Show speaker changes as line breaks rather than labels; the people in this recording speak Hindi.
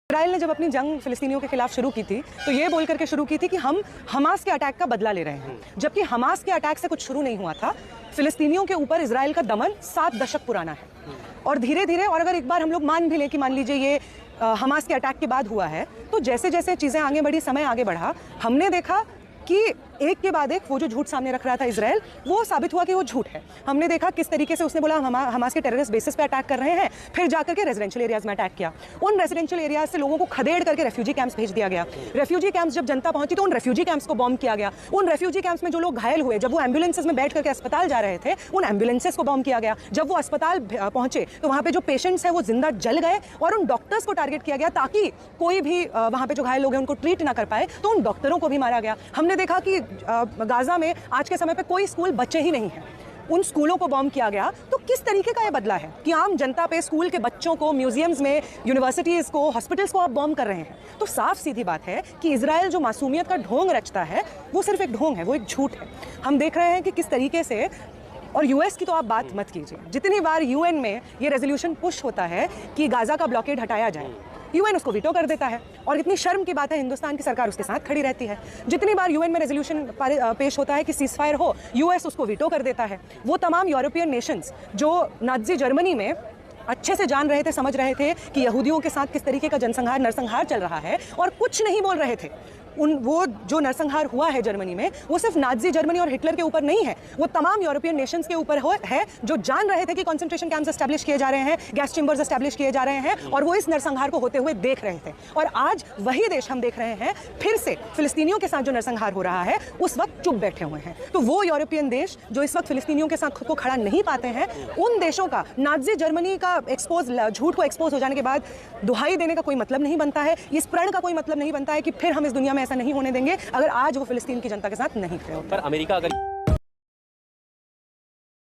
इजराइल ने जब अपनी जंग फिलिस्तीनियों के खिलाफ शुरू की थी तो ये बोल करके शुरू की थी कि हम हमास के अटैक का बदला ले रहे हैं, जबकि हमास के अटैक से कुछ शुरू नहीं हुआ था। फिलिस्तीनियों के ऊपर इजराइल का दमन 7 दशक पुराना है और धीरे धीरे, और अगर एक बार हम लोग मान भी लें कि मान लीजिए ये हमास के अटैक के बाद हुआ है, तो जैसे जैसे चीज़ें आगे बढ़ी, समय आगे बढ़ा, हमने देखा कि एक के बाद एक वो जो झूठ सामने रख रहा था इजराइल, वो साबित हुआ कि वो झूठ है। हमने देखा किस तरीके से उसने बोला हम हमास के टेररिस्ट बेसिस पे अटैक कर रहे हैं, फिर जाकर के रेजिडेंशियल एरियाज में अटैक किया। उन रेजिडेंशियल एरियाज से लोगों को खदेड़ करके रेफ्यूजी कैंप्स भेज दिया गया। रेफ्यूजी कैंप्स जब जनता पहुंची तो उन रेफ्यूजी कैंप्स को बॉम्ब किया गया। उन रेफ्यूजी कैंप्स में जो लोग घायल हुए, जब वो एम्बुलेंसेज में बैठ करके अस्पताल जा रहे थे, उन एम्बुलेंसेज को बॉम्ब किया गया। जब वो अस्पताल पहुंचे तो वहाँ पे जो पेशेंट्स हैं वो जिंदा जल गए और उन डॉक्टर्स को टारगेट किया गया ताकि कोई भी वहाँ पे जो घायल लोग हैं उनको ट्रीट ना कर पाए, तो उन डॉक्टरों को भी मारा गया। हमने देखा कि गाजा में आज के समय पे कोई स्कूल बच्चे ही नहीं हैं, उन स्कूलों को बॉम्ब किया गया। तो किस तरीके का ये बदला है कि आम जनता पे, स्कूल के बच्चों को, म्यूजियम्स में, यूनिवर्सिटीज़ को, हॉस्पिटल्स को आप बॉम्ब कर रहे हैं। तो साफ सीधी बात है कि इजराइल जो मासूमियत का ढोंग रचता है वो सिर्फ एक ढोंग है, वो एक झूठ है। हम देख रहे हैं कि किस तरीके से, और यूएस की तो आप बात मत कीजिए, जितनी बार यूएन में ये रेजोल्यूशन पुश होता है कि गाजा का ब्लॉकेड हटाया जाए, यूएन उसको वीटो कर देता है। और इतनी शर्म की बात है, हिंदुस्तान की सरकार उसके साथ खड़ी रहती है। जितनी बार यूएन में रेजोल्यूशन पेश होता है कि सीजफायर हो, यूएस उसको वीटो कर देता है। वो तमाम यूरोपियन नेशंस जो नाज़ी जर्मनी में अच्छे से जान रहे थे, समझ रहे थे कि यहूदियों के साथ किस तरीके का जनसंहार, नरसंहार चल रहा है, और कुछ नहीं बोल रहे थे। वो जो नरसंहार हुआ है जर्मनी में, वो सिर्फ नाज़ी जर्मनी और हिटलर के ऊपर नहीं है, वो तमाम यूरोपियन नेशंस के ऊपर है जो जान रहे थे कि कंसंट्रेशन कैंप्स एस्टैब्लिश किए जा रहे हैं, गैस चेंबर्स एस्टैब्लिश किए जा रहे हैं, और वो इस नरसंहार को होते हुए देख रहे थे। और आज वही देश हम देख रहे हैं फिर से फिलिस्तीनियों के साथ जो नरसंहार हो रहा है, उस वक्त चुप बैठे हुए हैं। तो वो यूरोपियन देश जो इस वक्त फिलिस्तीनियों के साथ खुद को खड़ा नहीं पाते हैं, उन देशों का नाज़ी जर्मनी का झूठ को एक्सपोज हो जाने के बाद दुहाई देने का कोई मतलब नहीं बनता है, इस प्रण का कोई मतलब नहीं बनता है कि फिर हम इस दुनिया में ऐसा नहीं होने देंगे अगर आज वो फिलिस्तीन की जनता के साथ नहीं खड़े होते।
पर अमेरिका अगर